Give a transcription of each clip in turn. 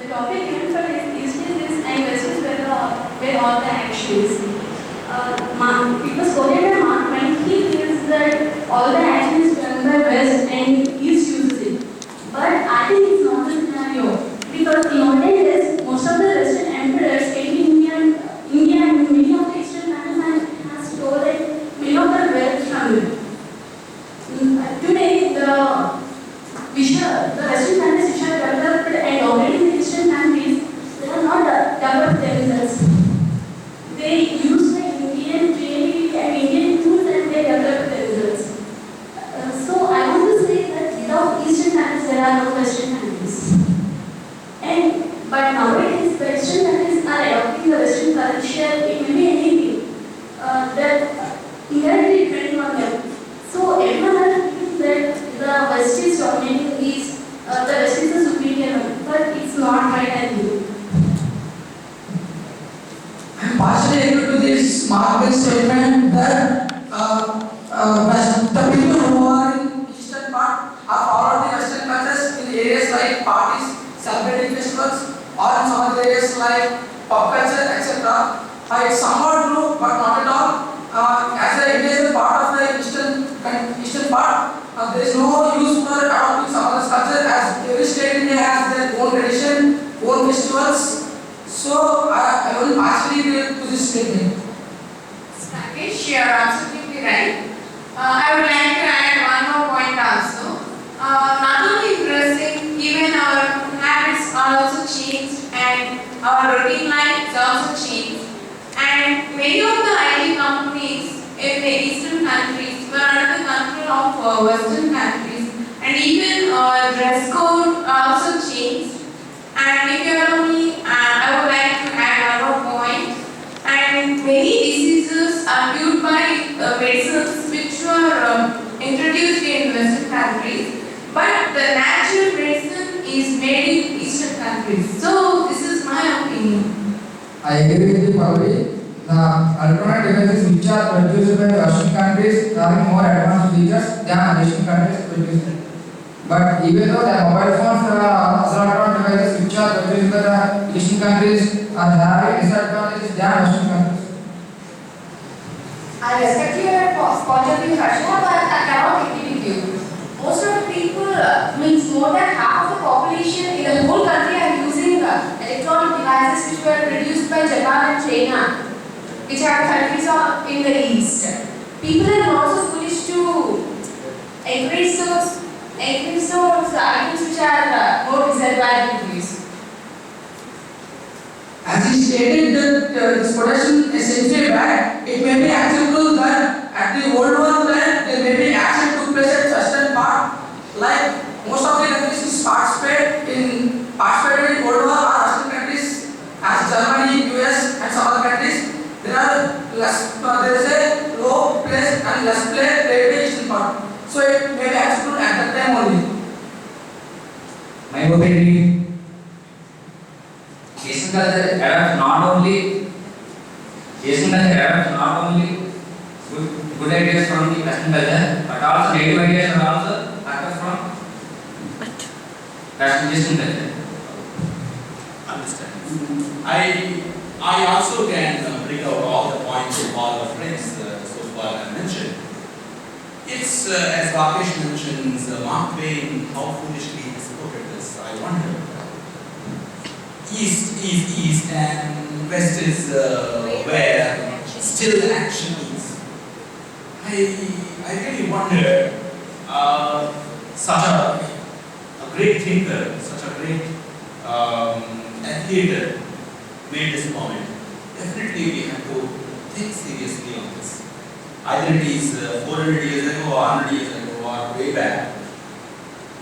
The topic given for this East is and West is where all the action is. It was quoted by Mark Twain. He feels that all the action is done by West and East uses it. But I think it's not the scenario. Because nowadays, most of the Western emperors came to India and many of the Eastern countries has stolen many of the wealth from it. Today, the Western countries which are developed and dominating the Eastern countries, they are not developed themselves. They use the Indian creativity and Indian tools and they develop themselves. So I want to say that without Eastern countries, there are no Western countries. But nowadays, the Western countries are adopting the Western culture. It may be anything that indirectly depending on them. So everyone has thinking that the West is dominating East, the West is the superior one, but it's not right, I think. I'm partially agree to this Mark's statement that the people who are in eastern part are following the Western cultures in areas like parties, celebrating festivals, or in some other areas like pop culture, etc. It's somewhat true, but not at all. As an integral part of the eastern part, there is no use for adopting some other culture, as every state in India has their own tradition, own festivals. So I will partially agree to this statement. Rakesh, you are absolutely right. I would like to add one more point also. Not only dressing, even our habits are also changed and our routine life is also changed. And many of the IT companies in the eastern countries were under the control of western countries, and even dress code also changed. And if you allow me, I would like to add one more point. And many diseases are cured by medicines which were introduced in western countries, but the natural medicine is made in eastern countries. So this is my opinion. I agree with you, Pauli. The electronic devices which are produced by Western countries having more advanced features than Western countries produced. But even though the mobile phones are electronic devices which are produced by the Eastern countries are having disadvantages than Western countries. I respect your point of view, Harsha, but I cannot agree with you. Most of the people, means more than half of the population in the whole country are using electronic devices which were produced by Japan and China, which are countries in the east. People are not so foolish to encourage those items which are more disadvantageous. As he stated that this production a century back, it may be acceptable that at the World War time there may be action took place at western part, like most of the countries participated in World War are western countries, as Germany, US, and some other countries. There is a low place and less play played in eastern part. So it may be acceptable at that time only. My opinion, Asian culture adapts not only good ideas from the Western culture, but also native ideas are also factors from Western Eastern culture. Understand. I also can bring out all the points of all the friends so far I mentioned. It's as Rakesh mentions, Mark Twain, how foolishly he quoted this. I wonder. East is east and west is where still action is. I really wonder. Such a great thinker, such a great theater made this point. Definitely we have to think seriously on this. Either it is 400 years ago or 100 years ago or way back.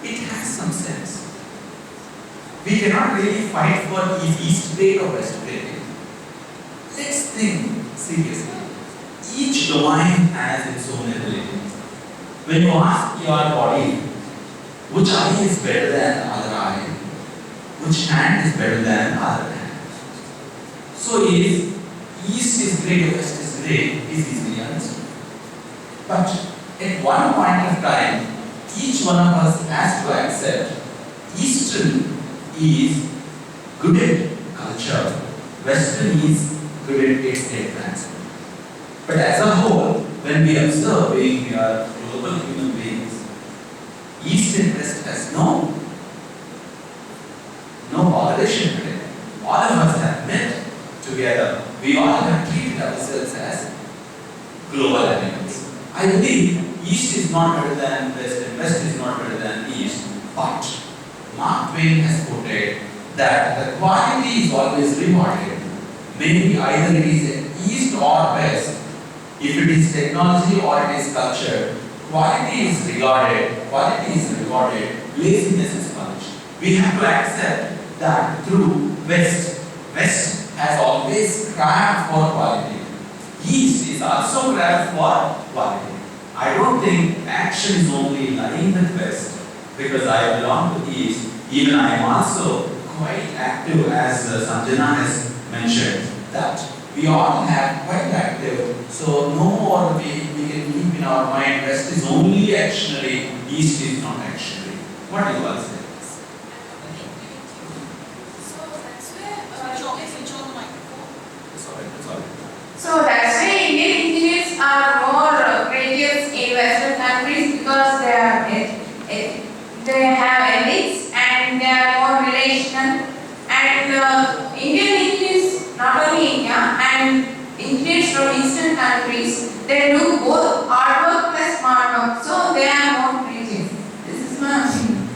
It has some sense. We cannot really fight for east great or west great. Let's think seriously. Each domain has its own ability. When you ask your body, which eye is better than the other eye, which hand is better than the other hand. So is east is great or west is great is easily understood. But at one point of time, each one of us has to accept Eastern is good at culture, Western is good at its advancement. But as a whole, when we observe, we are global human beings, East and West has no correlation today. All of us have met together. We all have treated ourselves as global animals. I believe East is not better than West and West is not better than East. But Mark Twain has portrayed that the quality is always rewarded. Maybe either it is an East or West. If it is technology or it is culture, quality is rewarded, laziness is punished. We have to accept that through West has always craved for quality. East is also craved for quality. I don't think action is only lying with West, because I belong to the East. Even I am also quite active, as Sanjana has mentioned, that we all have quite active. So no more we can keep in our mind West is only actionary, East is not actionary. What do you all say? So that's why Indian engineers are more courageous in Western countries, because they have ethics and they are more relational. And Indian engineers, not only India, and engineers from Eastern countries, they do both hard work plus smart work. So they are more courageous. This is my opinion.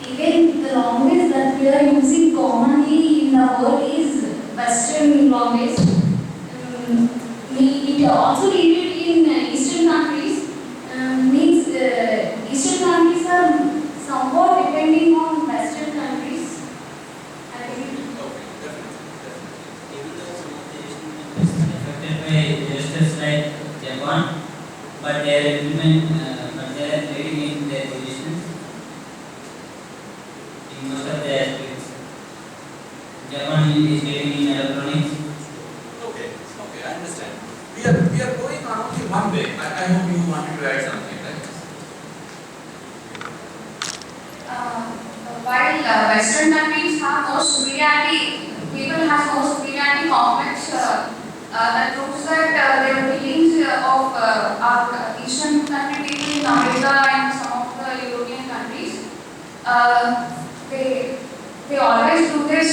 Even the language that we are using commonly in the world is Western language. It also needed in Eastern countries. Means Eastern countries are somewhat depending on Western countries. I think. Even though some of the Asian countries are affected by disasters like Japan, but they are leading in their positions in most of the aspects. Japan is leading in electronics. Okay, I understand. We are going on only one way. I hope you wanted to add something like this. While Western countries have more superiority, people have more superiority complex, that proves that there are feelings of our Eastern country people in America and some of the European countries. They always do their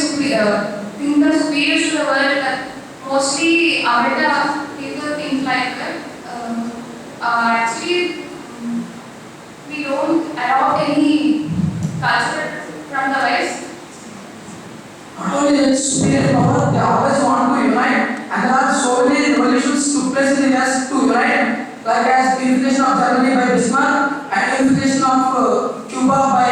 think they're superior to the world. Mostly America people think like that. Actually, we don't adopt any culture from the West. Not only that superior power, they always want to unite, and there are so many revolutions took place in the West to unite, like as the unification of Germany by Bismarck and unification of Cuba by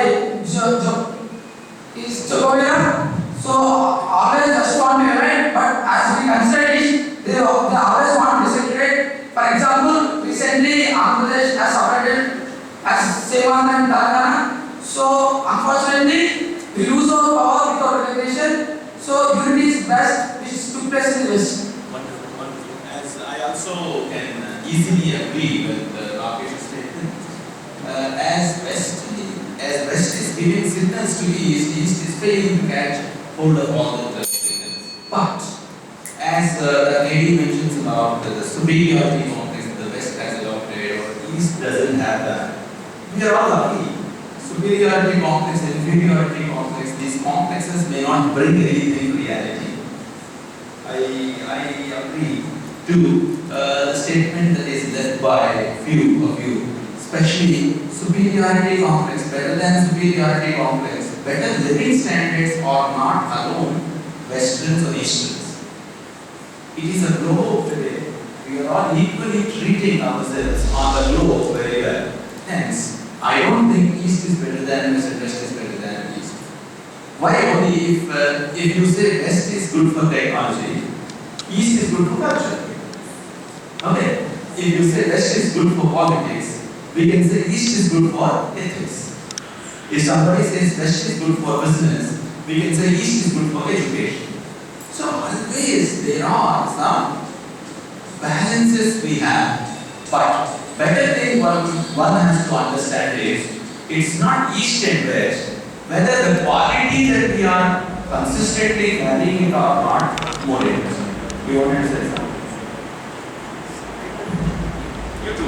Jugoslavia. So always just want to unite, but as we consider it, they always want to disintegrate. For example, recently Andhra Pradesh has separated as Ceylon and Telangana. So unfortunately, we lose our power without recognition. So unity is best, which took place in the West. Wonderful. As I also can easily agree with Rakesh's statement, as West is giving signals to East is failing to catch hold of all the signals. But as the lady mentions about the superiority complex the West has adopted or East doesn't have that, we are all lucky. Superiority complex, inferiority complex, these complexes may not bring anything to reality. I agree to the statement that is led by few of you, especially superiority complex, better than superiority complex, better living standards are not alone Westerns or Easterns. It is a globe today. We are all equally treating ourselves on the globe very well. Hence, I don't think East is better than West and West is better than East. Why only if you say West is good for technology, East is good for culture. Okay, if you say West is good for politics, we can say East is good for ethics. If somebody says West is good for business, we can say East is good for education. So always there are some balances we have, but better thing one has to understand is it's not East and West. Whether the quality that we are consistently varying it or not more interesting. You wanted to say something? You too,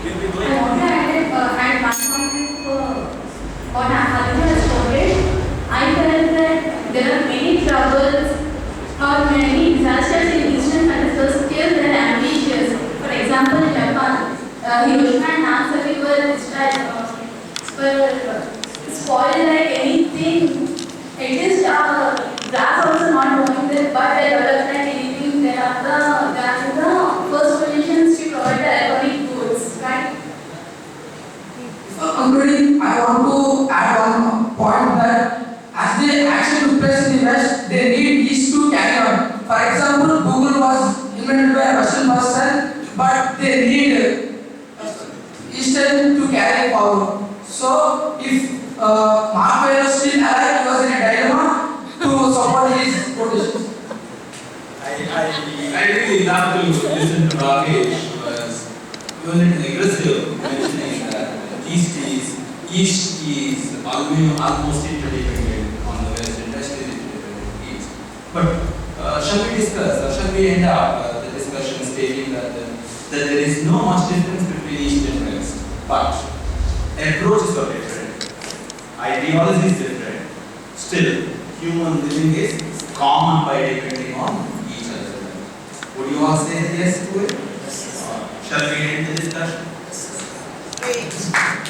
you'll be going. I want to add one point what Aditya has quoted. I felt that there are many troubles or many disasters in eastern countries, still they are ambitious. For example, Japan, Hiroshima and Nagasaki were spoiled like anything. It is glass also not going there, but they developed like anything. They are the first positions to provide the electronic goods, right? Concluding, I want to add one point that as the action took place in the West, they need East to carry on. For example, Google was invented by a Russian person, but they need Eastern to carry forward. So, if Mark Twain was still alive, he was in a dilemma to support his quotations. I really love to listen to Rakesh because he was a little aggressive mentioning that East is almost interdependent on the West and West is interdependent on the East. But shall we discuss, or shall we end up the discussion stating that there is no much difference between East and West, but approaches are different, ideology is different, still human living is common by depending on each other. Would you all say yes to it? Shall we end the discussion? Great.